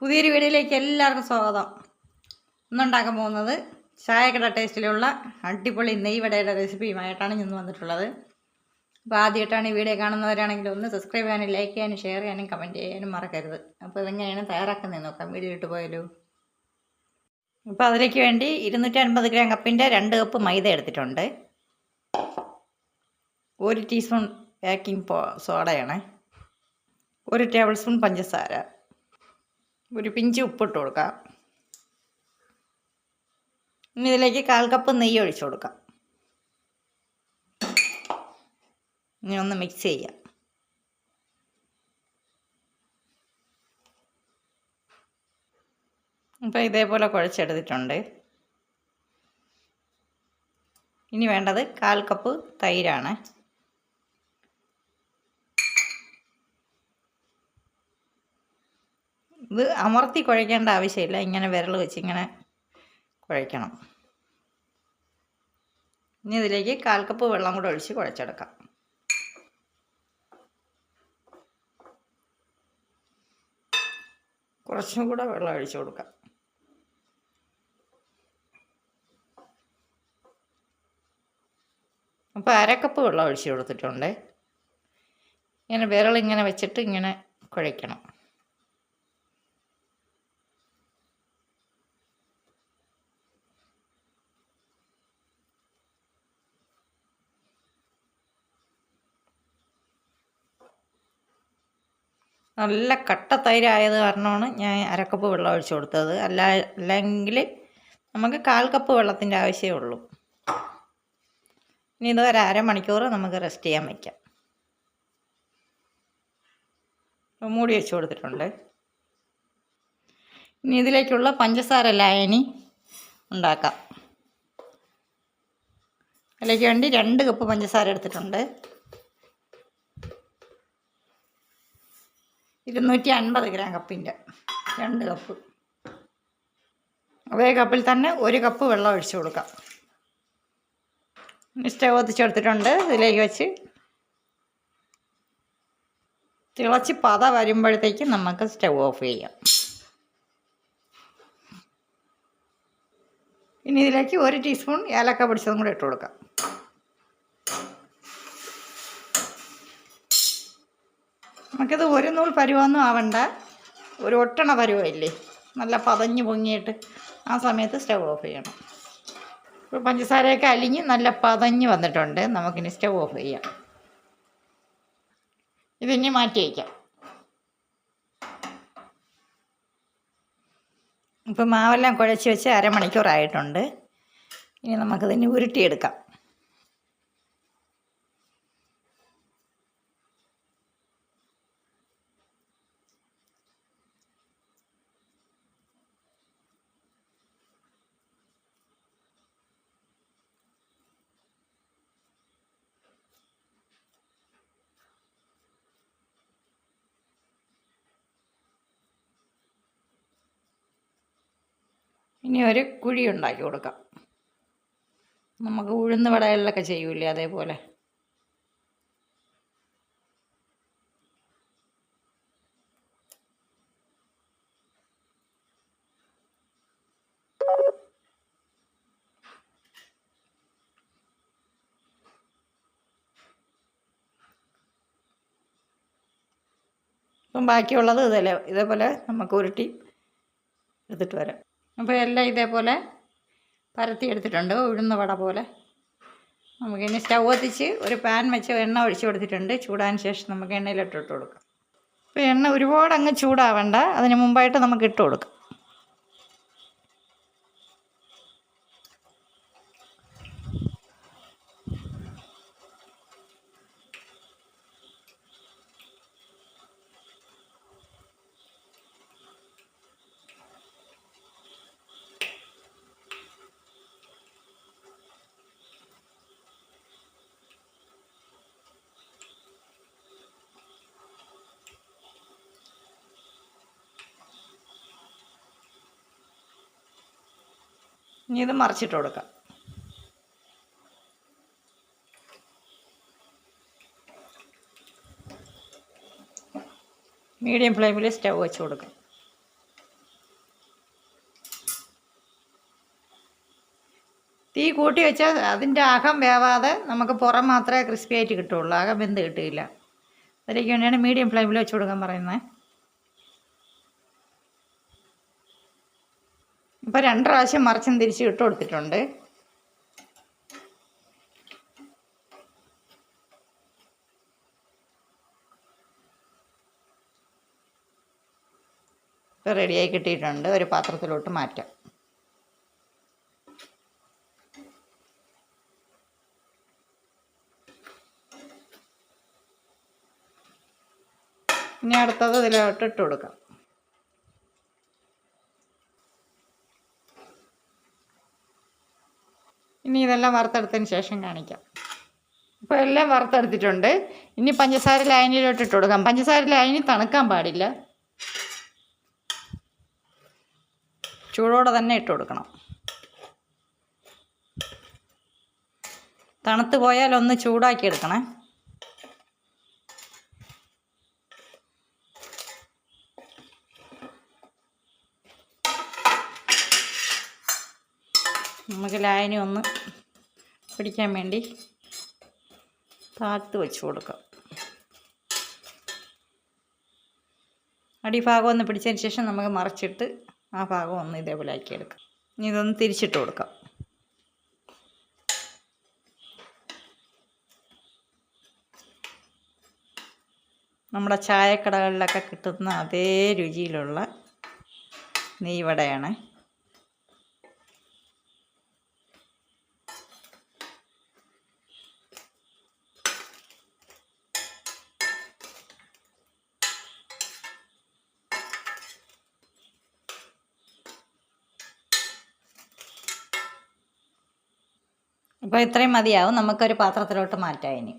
പുതിയൊരു വീഡിയോയിലേക്ക് എല്ലാവർക്കും സ്വാഗതം. ഇന്നുണ്ടാക്കാൻ പോകുന്നത് ചായക്കട ടേസ്റ്റിലുള്ള അടിപൊളി നെയ്വടയുടെ റെസിപ്പിയുമായിട്ടാണ് ഇന്ന് വന്നിട്ടുള്ളത്. അപ്പോൾ ആദ്യമായിട്ടാണ് ഈ വീഡിയോ കാണുന്നവരാണെങ്കിൽ ഒന്ന് സബ്സ്ക്രൈബ് ചെയ്യാനും ലൈക്ക് ചെയ്യാനും ഷെയർ ചെയ്യാനും കമൻറ്റ് ചെയ്യാനും മറക്കരുത്. അപ്പോൾ ഇതെങ്ങനെയാണ് തയ്യാറാക്കുന്നത് നോക്കാം. വീഡിയോ ഇട്ട് പോയാലോ. അപ്പോൾ അതിലേക്ക് വേണ്ടി 250 ഗ്രാം കപ്പിൻ്റെ 2 കപ്പ് മൈദ എടുത്തിട്ടുണ്ട്. 1 ടീസ്പൂൺ ബേക്കിംഗ് സോഡയാണ്, 1 ടേബിൾ സ്പൂൺ പഞ്ചസാര, ഒരു പിഞ്ച് ഉപ്പിട്ട് കൊടുക്കാം. ഇനി ഇതിലേക്ക് 1/4 കപ്പ് നെയ്യ് ഒഴിച്ചു കൊടുക്കാം. ഇനി ഒന്ന് മിക്സ് ചെയ്യാം. ഇപ്പോൾ ഇതേപോലെ കുഴച്ചെടുത്തിട്ടുണ്ട്. ഇനി വേണ്ടത് 1/4 കപ്പ് തൈരാണ്. ഇത് അമർത്തി കുഴയ്ക്കേണ്ട ആവശ്യമില്ല, ഇങ്ങനെ വിരൽ വെച്ച് ഇങ്ങനെ കുഴയ്ക്കണം. ഇനി ഇതിലേക്ക് 1/4 കപ്പ് വെള്ളം കൂടെ ഒഴിച്ച് കുഴച്ചെടുക്കാം. കുറച്ചും കൂടെ വെള്ളം ഒഴിച്ച് കൊടുക്കാം. അപ്പോൾ 1/2 കപ്പ് വെള്ളം ഒഴിച്ച് കൊടുത്തിട്ടുണ്ട്. ഇങ്ങനെ വിരലിങ്ങനെ വെച്ചിട്ട് ഇങ്ങനെ കുഴയ്ക്കണം. നല്ല കട്ട തൈരായത് കാരണമാണ് ഞാൻ 1/2 കപ്പ് വെള്ളം ഒഴിച്ചു കൊടുത്തത്. അല്ലെങ്കിൽ നമുക്ക് 1/4 കപ്പ് വെള്ളത്തിൻ്റെ ആവശ്യമേ ഉള്ളൂ. ഇനി ഇത് ഒരു അരമണിക്കൂർ നമുക്ക് റെസ്റ്റ് ചെയ്യാൻ വയ്ക്കാം. മൂടി വെച്ച് കൊടുത്തിട്ടുണ്ട്. ഇനി ഇതിലേക്കുള്ള പഞ്ചസാര ലായനി ഉണ്ടാക്കാം. അതിലേക്ക് വേണ്ടി 2 കപ്പ് പഞ്ചസാര എടുത്തിട്ടുണ്ട്. 250 ഗ്രാം കപ്പിൻ്റെ 2 കപ്പ്. അതേ കപ്പിൽ തന്നെ 1 കപ്പ് വെള്ളം ഒഴിച്ചു കൊടുക്കാം. സ്റ്റവ് കത്തിച്ചെടുത്തിട്ടുണ്ട്. ഇതിലേക്ക് വെച്ച് തിളച്ച് പത വരുമ്പോഴത്തേക്കും നമുക്ക് സ്റ്റവ് ഓഫ് ചെയ്യാം. ഇനി ഇതിലേക്ക് 1 ടീസ്പൂൺ ഏലക്ക പൊടിച്ചതും കൂടെ ഇട്ട് കൊടുക്കാം. നമുക്കിത് ഒരു നൂൽ പരുവൊന്നും ആവണ്ട, ഒരു ഒട്ടണ പരുവമില്ലേ, നല്ല പതഞ്ഞ് പൊങ്ങിയിട്ട് ആ സമയത്ത് സ്റ്റവ് ഓഫ് ചെയ്യണം. ഇപ്പോൾ പഞ്ചസാരയൊക്കെ അലിഞ്ഞ് നല്ല പതഞ്ഞ് വന്നിട്ടുണ്ട്. നമുക്കിനി സ്റ്റവ് ഓഫ് ചെയ്യാം. ഇതിനി മാറ്റി വയ്ക്കാം. ഇപ്പോൾ മാവെല്ലാം കുഴച്ച് വെച്ച് അരമണിക്കൂറായിട്ടുണ്ട്. ഇനി നമുക്കിതിന് ഉരുട്ടിയെടുക്കാം. ഇനി ഒരു കുഴി ഉണ്ടാക്കി കൊടുക്കാം. നമുക്ക് ഉഴുന്ന് വടകളിലൊക്കെ ചെയ്യൂലേ, അതേപോലെ. ഇപ്പം ബാക്കിയുള്ളത് ഇതേപോലെ നമുക്ക് ഉരുട്ടി എടുത്തിട്ട് വരാം. അപ്പോൾ എല്ലാം ഇതേപോലെ പരത്തി എടുത്തിട്ടുണ്ട്, ഉഴുന്ന വട പോലെ. നമുക്കിനി സ്റ്റൗ കത്തിച്ച് ഒരു പാൻ വെച്ച് എണ്ണ ഒഴിച്ച് കൊടുത്തിട്ടുണ്ട്. ചൂടാൻ ശേഷം നമുക്ക് എണ്ണയിലിട്ട് കൊടുക്കാം. അപ്പോൾ എണ്ണ ഒരുപാട് അങ്ങ് ചൂടാവണ്ട, അതിന് മുമ്പായിട്ട് നമുക്ക് ഇട്ട് കൊടുക്കാം. ഇനി ഇത് മറിച്ചിട്ട് കൊടുക്കാം. മീഡിയം ഫ്ലെയിമിൽ സ്റ്റവ് വെച്ച് കൊടുക്കാം. തീ കൂട്ടി വെച്ചാൽ അതിൻ്റെ അകം വേവാതെ നമുക്ക് പുറം മാത്രമേ ക്രിസ്പി ആയിട്ട് കിട്ടുള്ളൂ, അകം വെന്ത് കിട്ടില്ല. അതിലേക്ക് വേണ്ടിയാണ് മീഡിയം ഫ്ലെയിമിൽ വെച്ച് കൊടുക്കാൻ പറയുന്നത്. ഇപ്പോൾ 2 പ്രാവശ്യം മറിച്ചും തിരിച്ച് ഇട്ട് കൊടുത്തിട്ടുണ്ട്. ഇപ്പോൾ റെഡിയായി കിട്ടിയിട്ടുണ്ട്. ഒരു പാത്രത്തിലോട്ട് മാറ്റാം. ഇനി അടുത്തത് ഇതിലോട്ട് ഇട്ട് കൊടുക്കാം. ഇനി ഇതെല്ലാം വറുത്തെടുത്തതിന് ശേഷം കാണിക്കാം. ഇപ്പോൾ എല്ലാം വറുത്തെടുത്തിട്ടുണ്ട്. ഇനി പഞ്ചസാര ലായനിയിലോട്ട് ഇട്ട് കൊടുക്കാം. പഞ്ചസാര ലായനി തണുക്കാൻ പാടില്ല, ചൂടോടെ തന്നെ ഇട്ട് കൊടുക്കണം. തണുത്ത് പോയാൽ ഒന്ന് ചൂടാക്കി എടുക്കണേ. നമുക്ക് ലായനി ഒന്ന് പിടിക്കാൻ വേണ്ടി താഴ്ത്ത് വെച്ച് കൊടുക്കാം. അടിഭാഗം ഒന്ന് പിടിച്ചതിന് ശേഷം നമുക്ക് മറിച്ചിട്ട് ആ ഭാഗം ഒന്ന് ഇതേപോലെ ആക്കിയെടുക്കാം. ഇനി ഇതൊന്ന് തിരിച്ചിട്ട് കൊടുക്കാം. നമ്മുടെ ചായക്കടകളിലൊക്കെ കിട്ടുന്ന അതേ രുചിയിലുള്ള നെയ്വടയാണ്. അപ്പോൾ ഇത്രയും മതിയാവും. നമുക്കൊരു പാത്രത്തിലോട്ട് മാറ്റാം. ഇനി